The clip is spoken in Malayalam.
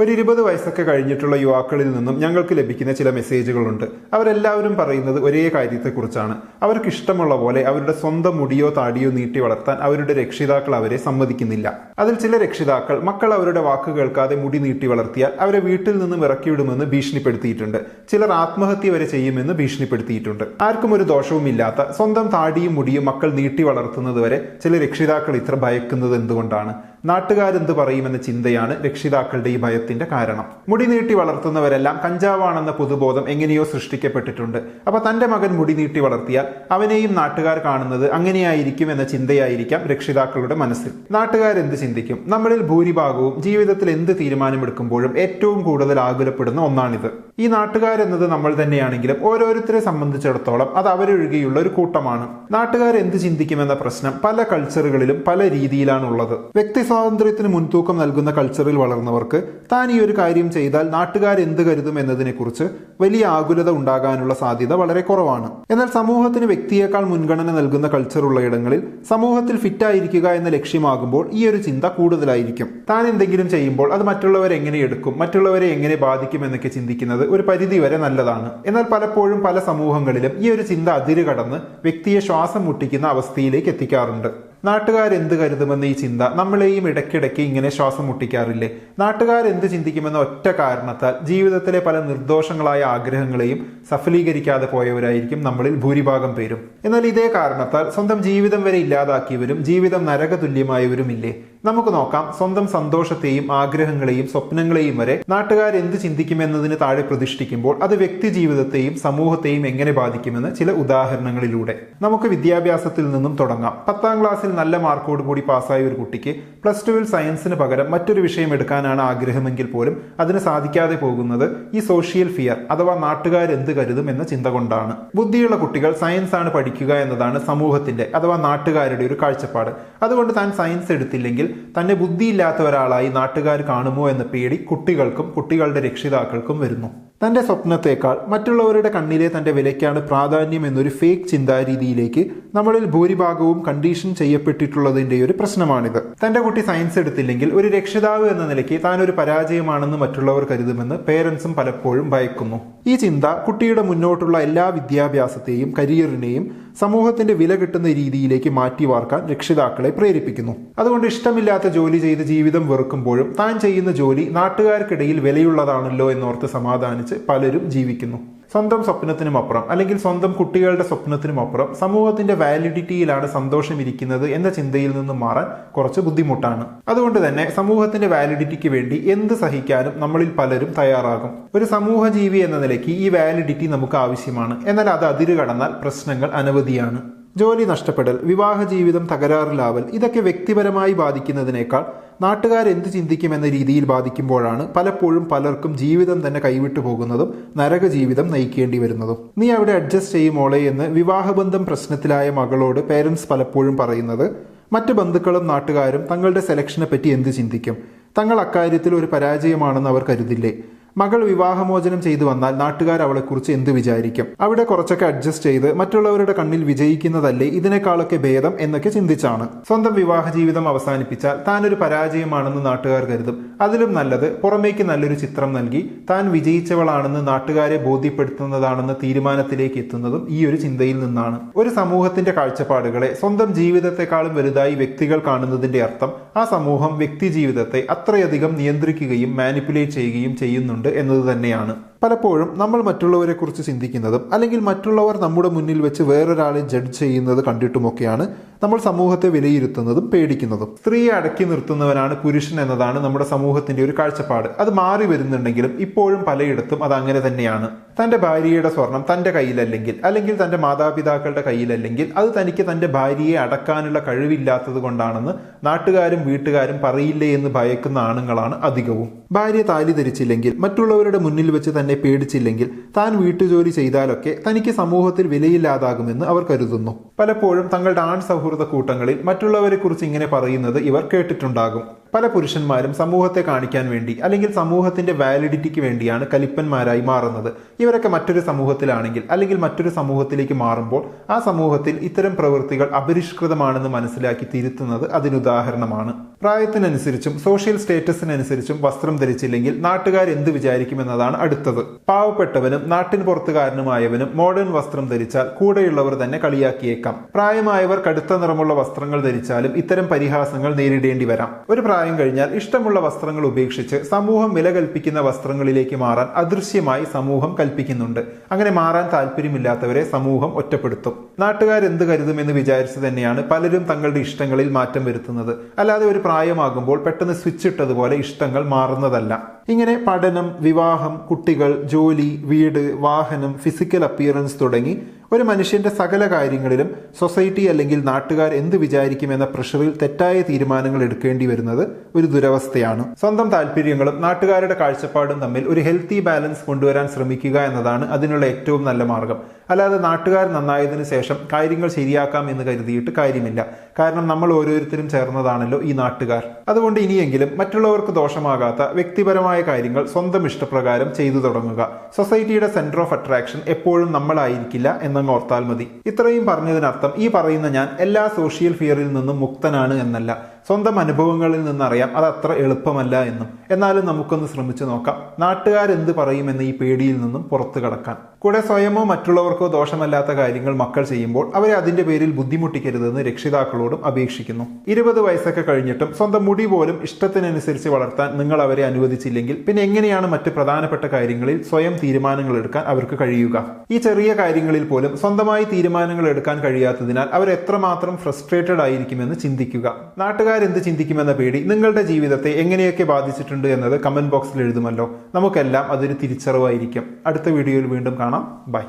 ഒരു 20 വയസ്സൊക്കെ കഴിഞ്ഞിട്ടുള്ള യുവാക്കളിൽ നിന്നും ഞങ്ങൾക്ക് ലഭിക്കുന്ന ചില മെസ്സേജുകളുണ്ട്. അവരെല്ലാവരും പറയുന്നത് ഒരേ കാര്യത്തെക്കുറിച്ചാണ്. അവർക്ക് ഇഷ്ടമുള്ള പോലെ അവരുടെ സ്വന്തം മുടിയോ താടിയോ നീട്ടി വളർത്താൻ അവരുടെ രക്ഷിതാക്കൾ അവരെ സമ്മതിക്കുന്നില്ല. അതിൽ ചില രക്ഷിതാക്കൾ മക്കൾ അവരുടെ വാക്ക് കേൾക്കാതെ മുടി നീട്ടി വളർത്തിയാൽ അവരെ വീട്ടിൽ നിന്നും ഇറക്കിവിടുമെന്ന് ഭീഷണിപ്പെടുത്തിയിട്ടുണ്ട്. ചിലർ ആത്മഹത്യ വരെ ചെയ്യുമെന്ന് ഭീഷണിപ്പെടുത്തിയിട്ടുണ്ട്. ആർക്കും ഒരു ദോഷവുമില്ലാത്ത സ്വന്തം താടിയും മുടിയും മക്കൾ നീട്ടി വളർത്തുന്നത് വരെ ചില രക്ഷിതാക്കൾ ഇത്ര ഭയക്കുന്നത് എന്തുകൊണ്ടാണ്? നാട്ടുകാരെന്ത് പറയുമെന്ന ചിന്തയാണ് രക്ഷിതാക്കളുടെ ഈ ഭയത്തിന്റെ കാരണം. മുടി നീട്ടി വളർത്തുന്നവരെല്ലാം കഞ്ചാവാണെന്ന പൊതുബോധം എങ്ങനെയോ സൃഷ്ടിക്കപ്പെട്ടിട്ടുണ്ട്. അപ്പൊ തന്റെ മകൻ മുടി നീട്ടി വളർത്തിയാൽ അവനെയും നാട്ടുകാർ കാണുന്നത് അങ്ങനെയായിരിക്കും എന്ന ചിന്തയായിരിക്കാം രക്ഷിതാക്കളുടെ മനസ്സിൽ. നാട്ടുകാരെന്ത് ചിന്തിക്കും? നമ്മളിൽ ഭൂരിഭാഗവും ജീവിതത്തിൽ എന്ത് തീരുമാനമെടുക്കുമ്പോഴും ഏറ്റവും കൂടുതൽ ആകുലപ്പെടുന്ന ഒന്നാണിത്. ഈ നാട്ടുകാരെന്നത് നമ്മൾ തന്നെയാണെങ്കിലും ഓരോരുത്തരെ സംബന്ധിച്ചിടത്തോളം അത് അവരൊഴികെയുള്ള ഒരു കൂട്ടമാണ്. നാട്ടുകാർ എന്ത് ചിന്തിക്കുമെന്ന പ്രശ്നം പല കൾച്ചറുകളിലും പല രീതിയിലാണുള്ളത്. വ്യക്തി സ്വാതന്ത്ര്യത്തിന് മുൻതൂക്കം നൽകുന്ന കൾച്ചറിൽ വളർന്നവർക്ക് താൻ ഈ ഒരു കാര്യം ചെയ്താൽ നാട്ടുകാർ എന്ത് കരുതും എന്നതിനെക്കുറിച്ച് വലിയ ആകുലത ഉണ്ടാകാനുള്ള സാധ്യത വളരെ കുറവാണ്. എന്നാൽ സമൂഹത്തിന് വ്യക്തിയേക്കാൾ മുൻഗണന നൽകുന്ന കൾച്ചറുള്ള ഇടങ്ങളിൽ സമൂഹത്തിൽ ഫിറ്റായിരിക്കുക എന്ന ലക്ഷ്യമാകുമ്പോൾ ഈ ഒരു ചിന്ത കൂടുതലായിരിക്കും. താൻ എന്തെങ്കിലും ചെയ്യുമ്പോൾ അത് മറ്റുള്ളവരെ എങ്ങനെ എടുക്കും, മറ്റുള്ളവരെ എങ്ങനെ ബാധിക്കും എന്നൊക്കെ ചിന്തിക്കുന്നത് ഒരു പരിധിവരെ നല്ലതാണ്. എന്നാൽ പലപ്പോഴും പല സമൂഹങ്ങളിലും ഈ ഒരു ചിന്ത അതിര് കടന്ന് വ്യക്തിയെ ശ്വാസം മുട്ടിക്കുന്ന അവസ്ഥയിലേക്ക് എത്തിക്കാറുണ്ട്. നാട്ടുകാരെന്ത് കരുതുമെന്ന ഈ ചിന്ത നമ്മളെയും ഇടയ്ക്കിടയ്ക്ക് ഇങ്ങനെ ശ്വാസം മുട്ടിക്കാറില്ലേ? നാട്ടുകാരെന്ത് ചിന്തിക്കുമെന്ന ഒറ്റ കാരണത്താൽ ജീവിതത്തിലെ പല നിർദോഷങ്ങളായ ആഗ്രഹങ്ങളെയും സഫലീകരിക്കാതെ പോയവരായിരിക്കും നമ്മളിൽ ഭൂരിഭാഗം പേരും. എന്നാൽ ഇതേ കാരണത്താൽ സ്വന്തം ജീവിതം വരെ ഇല്ലാതാക്കിയവരും ജീവിതം നരകതുല്യമായവരും ഇല്ലേ? നമുക്ക് നോക്കാം. സ്വന്തം സന്തോഷത്തെയും ആഗ്രഹങ്ങളെയും സ്വപ്നങ്ങളെയും വരെ നാട്ടുകാരെന്ത് ചിന്തിക്കുമെന്നതിന് താഴെ പ്രതിഷ്ഠിക്കുമ്പോൾ അത് വ്യക്തി ജീവിതത്തെയും സമൂഹത്തെയും എങ്ങനെ ബാധിക്കുമെന്ന് ചില ഉദാഹരണങ്ങളിലൂടെ നമുക്ക് വിദ്യാഭ്യാസത്തിൽ നിന്നും തുടങ്ങാം. 10ാം ക്ലാസ്സിൽ നല്ല മാർക്കോട് കൂടി പാസ്സായ ഒരു കുട്ടിക്ക് +2 സയൻസിന് പകരം മറ്റൊരു വിഷയം എടുക്കാനാണ് ആഗ്രഹമെങ്കിൽ പോലും അതിന് സാധിക്കാതെ പോകുന്നത് ഈ സോഷ്യൽ ഫിയർ അഥവാ നാട്ടുകാരെന്ത് കരുതും എന്ന ചിന്ത കൊണ്ടാണ്. ബുദ്ധിയുള്ള കുട്ടികൾ സയൻസ് ആണ് പഠിക്കുക എന്നതാണ് സമൂഹത്തിന്റെ അഥവാ നാട്ടുകാരുടെ ഒരു കാഴ്ചപ്പാട്. അതുകൊണ്ട് താൻ സയൻസ് എടുത്തില്ലെങ്കിൽ തന്നെ ബുദ്ധിയില്ലാത്ത ഒരാളായി നാട്ടുകാർ കാണുമോ എന്ന പേടി കുട്ടികൾക്കും കുട്ടികളുടെ രക്ഷിതാക്കൾക്കും വരുന്നു. തന്റെ സ്വപ്നത്തെക്കാൾ മറ്റുള്ളവരുടെ കണ്ണിലെ തന്റെ വിലയ്ക്കാണ് പ്രാധാന്യം എന്നൊരു ഫേക്ക് ചിന്താരീതിയിലേക്ക് നമ്മളിൽ ഭൂരിഭാഗവും കണ്ടീഷൻ ചെയ്യപ്പെട്ടിട്ടുള്ളതിന്റെ ഒരു പ്രശ്നമാണിത്. തന്റെ കുട്ടി സയൻസ് എടുത്തില്ലെങ്കിൽ ഒരു രക്ഷിതാവ് എന്ന നിലയ്ക്ക് താൻ ഒരു പരാജയമാണെന്ന് മറ്റുള്ളവർ കരുതുമെന്ന് പേരൻസും പലപ്പോഴും ഭയക്കുന്നു. ഈ ചിന്ത കുട്ടിയുടെ മുന്നോട്ടുള്ള എല്ലാ വിദ്യാഭ്യാസത്തെയും കരിയറിനെയും സമൂഹത്തിന്റെ വില കിട്ടുന്ന രീതിയിലേക്ക് മാറ്റി വാർക്കാൻ രക്ഷിതാക്കളെ പ്രേരിപ്പിക്കുന്നു. അതുകൊണ്ട് ഇഷ്ടമില്ലാത്ത ജോലി ചെയ്ത് ജീവിതം വെറുക്കുമ്പോഴും താൻ ചെയ്യുന്ന ജോലി നാട്ടുകാർക്കിടയിൽ വിലയുള്ളതാണല്ലോ എന്നോർത്ത് സമാധാനിച്ച് പലരും ജീവിക്കുന്നു. സ്വന്തം സ്വപ്നത്തിനുമപ്പുറം അല്ലെങ്കിൽ സ്വന്തം കുട്ടികളുടെ സ്വപ്നത്തിനുമപ്പുറം സമൂഹത്തിന്റെ വാലിഡിറ്റിയിലാണ് സന്തോഷമിരിക്കുന്നത് എന്ന ചിന്തയിൽ നിന്നും മാറാൻ കുറച്ച് ബുദ്ധിമുട്ടാണ്. അതുകൊണ്ട് തന്നെ സമൂഹത്തിന്റെ വാലിഡിറ്റിക്ക് വേണ്ടി എന്ത് സഹിക്കാനും നമ്മളിൽ പലരും തയ്യാറാകും. ഒരു സമൂഹ ജീവി എന്ന നിലയ്ക്ക് ഈ വാലിഡിറ്റി നമുക്ക് ആവശ്യമാണ്. എന്നാൽ അത് അതിര് കടന്നാൽ പ്രശ്നങ്ങൾ അനവധിയാണ്. ജോലി നഷ്ടപ്പെടൽ, വിവാഹ ജീവിതം തകരാറിലാവൽ ഇതൊക്കെ വ്യക്തിപരമായി ബാധിക്കുന്നതിനേക്കാൾ നാട്ടുകാരെന്ത് ചിന്തിക്കുമെന്ന രീതിയിൽ ബാധിക്കുമ്പോഴാണ് പലപ്പോഴും പലർക്കും ജീവിതം തന്നെ കൈവിട്ടു പോകുന്നതും നരക ജീവിതം നയിക്കേണ്ടി വരുന്നതും. നീ അവിടെ അഡ്ജസ്റ്റ് ചെയ്യുമോളെ എന്ന് വിവാഹബന്ധം പ്രശ്നത്തിലായ മകളോട് പേരൻസ് പലപ്പോഴും പറയുന്നത് മറ്റ് ബന്ധുക്കളും നാട്ടുകാരും തങ്ങളുടെ സെലക്ഷനെ പറ്റി എന്ത് ചിന്തിക്കും? തങ്ങൾ അക്കാര്യത്തിൽ ഒരു പരാജയമാണെന്ന് അവർ കരുതില്ലേ? മകൾ വിവാഹമോചനം ചെയ്തു വന്നാൽ നാട്ടുകാർ അവളെക്കുറിച്ച് എന്ത് വിചാരിക്കും? അവിടെ കുറച്ചൊക്കെ അഡ്ജസ്റ്റ് ചെയ്ത് മറ്റുള്ളവരുടെ കണ്ണിൽ വിജയിക്കുന്നതല്ലേ ഇതിനേക്കാളൊക്കെ ഭേദം എന്നൊക്കെ ചിന്തിച്ചാണ്. സ്വന്തം വിവാഹ ജീവിതം അവസാനിപ്പിച്ചാൽ താൻ ഒരു പരാജയമാണെന്ന് നാട്ടുകാർ കരുതും. അതിലും നല്ലത് പുറമേക്ക് നല്ലൊരു ചിത്രം നൽകി താൻ വിജയിച്ചവളാണെന്ന് നാട്ടുകാരെ ബോധ്യപ്പെടുത്തുന്നതാണെന്ന തീരുമാനത്തിലേക്ക് എത്തുന്നതും ഈ ഒരു ചിന്തയിൽ നിന്നാണ്. ഒരു സമൂഹത്തിന്റെ കാഴ്ചപ്പാടുകളെ സ്വന്തം ജീവിതത്തെക്കാളും വലുതായി വ്യക്തികൾ കാണുന്നതിന്റെ അർത്ഥം ആ സമൂഹം വ്യക്തി ജീവിതത്തെ അത്രയധികം നിയന്ത്രിക്കുകയും മാനിപ്പുലേറ്റ് ചെയ്യുകയും ചെയ്യുന്നുണ്ട് എന്നത് തന്നെയാണ്. പലപ്പോഴും നമ്മൾ മറ്റുള്ളവരെ കുറിച്ച് ചിന്തിക്കുന്നതും അല്ലെങ്കിൽ മറ്റുള്ളവർ നമ്മുടെ മുന്നിൽ വെച്ച് വേറൊരാളെ ജഡ്ജ് ചെയ്യുന്നത് കണ്ടിട്ടുമൊക്കെയാണ് നമ്മൾ സമൂഹത്തെ വിലയിരുത്തുന്നതും പേടിക്കുന്നതും. സ്ത്രീയെ അടക്കി നിർത്തുന്നവനാണ് പുരുഷൻ എന്നതാണ് നമ്മുടെ സമൂഹത്തിന്റെ ഒരു കാഴ്ചപ്പാട്. അത് മാറി വരുന്നുണ്ടെങ്കിലും ഇപ്പോഴും പലയിടത്തും അത് അങ്ങനെ തന്നെയാണ്. തന്റെ ഭാര്യയുടെ സ്വർണം തന്റെ കയ്യിലല്ലെങ്കിൽ അല്ലെങ്കിൽ തന്റെ മാതാപിതാക്കളുടെ കയ്യിലല്ലെങ്കിൽ അത് തനിക്ക് തന്റെ ഭാര്യയെ അടക്കാനുള്ള കഴിവില്ലാത്തത് കൊണ്ടാണെന്ന് നാട്ടുകാരും വീട്ടുകാരും പറയില്ലേ എന്ന് ഭയക്കുന്ന ആണുങ്ങളാണ് അധികവും. ഭാര്യ താലി ധരിച്ചില്ലെങ്കിൽ മറ്റുള്ളവരുടെ മുന്നിൽ വെച്ച് തന്നെ പേടിച്ചില്ലെങ്കിൽ താൻ വീട്ടുജോലി ചെയ്താലൊക്കെ തനിക്ക് സമൂഹത്തിൽ വിലയില്ലാതാകുമെന്ന് അവർ കരുതുന്നു. പലപ്പോഴും തങ്ങളുടെ ആൺ സൗഹൃദ കൂട്ടങ്ങളിൽ മറ്റുള്ളവരെ കുറിച്ച് ഇങ്ങനെ പറയുന്നത് ഇവർ കേട്ടിട്ടുണ്ടാകും. പല പുരുഷന്മാരും സമൂഹത്തെ കാണിക്കാൻ വേണ്ടി അല്ലെങ്കിൽ സമൂഹത്തിന്റെ വാലിഡിറ്റിക്ക് വേണ്ടിയാണ് കലിപ്പന്മാരായി മാറുന്നത്. ഇവരൊക്കെ മറ്റൊരു സമൂഹത്തിലാണെങ്കിൽ അല്ലെങ്കിൽ മറ്റൊരു സമൂഹത്തിലേക്ക് മാറുമ്പോൾ ആ സമൂഹത്തിൽ ഇത്തരം പ്രവൃത്തികൾ അപരിഷ്കൃതമാണെന്ന് മനസ്സിലാക്കി തിരുത്തുന്നത് അതിനുദാഹരണമാണ്. പ്രായത്തിനനുസരിച്ചും സോഷ്യൽ സ്റ്റേറ്റസിനനുസരിച്ചും വസ്ത്രം ധരിച്ചില്ലെങ്കിൽ നാട്ടുകാർ എന്ത് വിചാരിക്കുമെന്നതാണ് അടുത്തത്. പാവപ്പെട്ടവനും നാട്ടിൻ പുറത്തുകാരനുമായവനും മോഡേൺ വസ്ത്രം ധരിച്ചാൽ കൂടെയുള്ളവർ തന്നെ കളിയാക്കിയേക്കാം. പ്രായമായവർ കടുത്ത നിറമുള്ള വസ്ത്രങ്ങൾ ധരിച്ചാലും ഇത്തരം പരിഹാസങ്ങൾ നേരിടേണ്ടി വരാം. ഒരു പ്രായം കഴിഞ്ഞാൽ ഇഷ്ടമുള്ള വസ്ത്രങ്ങൾ ഉപേക്ഷിച്ച് സമൂഹം വില കൽപ്പിക്കുന്ന വസ്ത്രങ്ങളിലേക്ക് മാറാൻ അദൃശ്യമായി സമൂഹം കൽപ്പിക്കുന്നുണ്ട്. അങ്ങനെ മാറാൻ താല്പര്യമില്ലാത്തവരെ സമൂഹം ഒറ്റപ്പെടുത്തും. നാട്ടുകാരെന്ത് കരുതുമെന്ന് വിചാരിച്ച് തന്നെയാണ് പലരും തങ്ങളുടെ ഇഷ്ടങ്ങളിൽ മാറ്റം വരുത്തുന്നത്. അല്ലാതെ ഒരു പ്രായമാകുമ്പോൾ പെട്ടെന്ന് സ്വിച്ച് ഇട്ടതുപോലെ ഇഷ്ടങ്ങൾ മാറുന്നതല്ല. ഇങ്ങനെ പഠനം, വിവാഹം, കുട്ടികൾ, ജോലി, വീട്, വാഹനം, ഫിസിക്കൽ അപ്പിയറൻസ് തുടങ്ങി ഒരു മനുഷ്യന്റെ സകല കാര്യങ്ങളിലും സൊസൈറ്റി അല്ലെങ്കിൽ നാട്ടുകാർ എന്ത് വിചാരിക്കുമെന്ന പ്രഷറിൽ തെറ്റായ തീരുമാനങ്ങൾ എടുക്കേണ്ടി വരുന്നത് ഒരു ദുരവസ്ഥയാണ്. സ്വന്തം താല്പര്യങ്ങളും നാട്ടുകാരുടെ കാഴ്ചപ്പാടും തമ്മിൽ ഒരു ഹെൽത്തി ബാലൻസ് കൊണ്ടുവരാൻ ശ്രമിക്കുക എന്നതാണ് അതിനുള്ള ഏറ്റവും നല്ല മാർഗം. അല്ലാതെ നാട്ടുകാർ നന്നായതിനു ശേഷം കാര്യങ്ങൾ ശരിയാക്കാം എന്ന് കരുതിയിട്ട് കാര്യമില്ല. കാരണം നമ്മൾ ഓരോരുത്തരും ചേർന്നതാണല്ലോ ഈ നാട്ടുകാർ. അതുകൊണ്ട് ഇനിയെങ്കിലും മറ്റുള്ളവർക്ക് ദോഷമാകാത്ത വ്യക്തിപരമായ കാര്യങ്ങൾ സ്വന്തം ഇഷ്ടപ്രകാരം ചെയ്തു തുടങ്ങുക. സൊസൈറ്റിയുടെ സെന്റർ ഓഫ് അട്രാക്ഷൻ എപ്പോഴും നമ്മളായിരിക്കില്ല എന്നങ്ങ് ഓർത്താൽ മതി. ഇത്രയും പറഞ്ഞതിനർത്ഥം ഈ പറയുന്ന ഞാൻ എല്ലാ സോഷ്യൽ ഫിയറിൽ നിന്നും മുക്തനാണ് എന്നല്ല. സ്വന്തം അനുഭവങ്ങളിൽ നിന്നറിയാം അത് അത്ര എളുപ്പമല്ല എന്നും. എന്നാലും നമുക്കൊന്ന് ശ്രമിച്ചു നോക്കാം നാട്ടുകാരെന്ത് പറയുമെന്ന് ഈ പേടിയിൽ നിന്നും പുറത്തു കടക്കാൻ. കൂടെ സ്വയമോ മറ്റുള്ളവർക്കോ ദോഷമല്ലാത്ത കാര്യങ്ങൾ മക്കൾ ചെയ്യുമ്പോൾ അവരെ അതിന്റെ പേരിൽ ബുദ്ധിമുട്ടിക്കരുതെന്ന് രക്ഷിതാക്കളോടും അപേക്ഷിക്കുന്നു. 20 വയസ്സൊക്കെ കഴിഞ്ഞിട്ടും സ്വന്തം മുടി പോലും ഇഷ്ടത്തിനനുസരിച്ച് വളർത്താൻ നിങ്ങൾ അവരെ അനുവദിച്ചില്ലെങ്കിൽ പിന്നെ എങ്ങനെയാണ് മറ്റ് പ്രധാനപ്പെട്ട കാര്യങ്ങളിൽ സ്വയം തീരുമാനങ്ങൾ എടുക്കാൻ അവർക്ക് കഴിയുക? ഈ ചെറിയ കാര്യങ്ങളിൽ പോലും സ്വന്തമായി തീരുമാനങ്ങൾ എടുക്കാൻ കഴിയാത്തതിനാൽ അവർ എത്രമാത്രം ഫ്രസ്ട്രേറ്റഡ് ആയിരിക്കുമെന്ന് ചിന്തിക്കുക. നാട്ടുകാരെന്ത് ചിന്തിക്കുമെന്ന പേടി നിങ്ങളുടെ ജീവിതത്തെ എങ്ങനെയൊക്കെ ബാധിച്ചിട്ടുണ്ട് എന്നത് കമന്റ് ബോക്സിൽ എഴുതുമല്ലോ. നമുക്കെല്ലാം അതൊരു തിരിച്ചറിവായിരിക്കും. അടുത്ത വീഡിയോയിൽ വീണ്ടും കാണാം. ബൈ.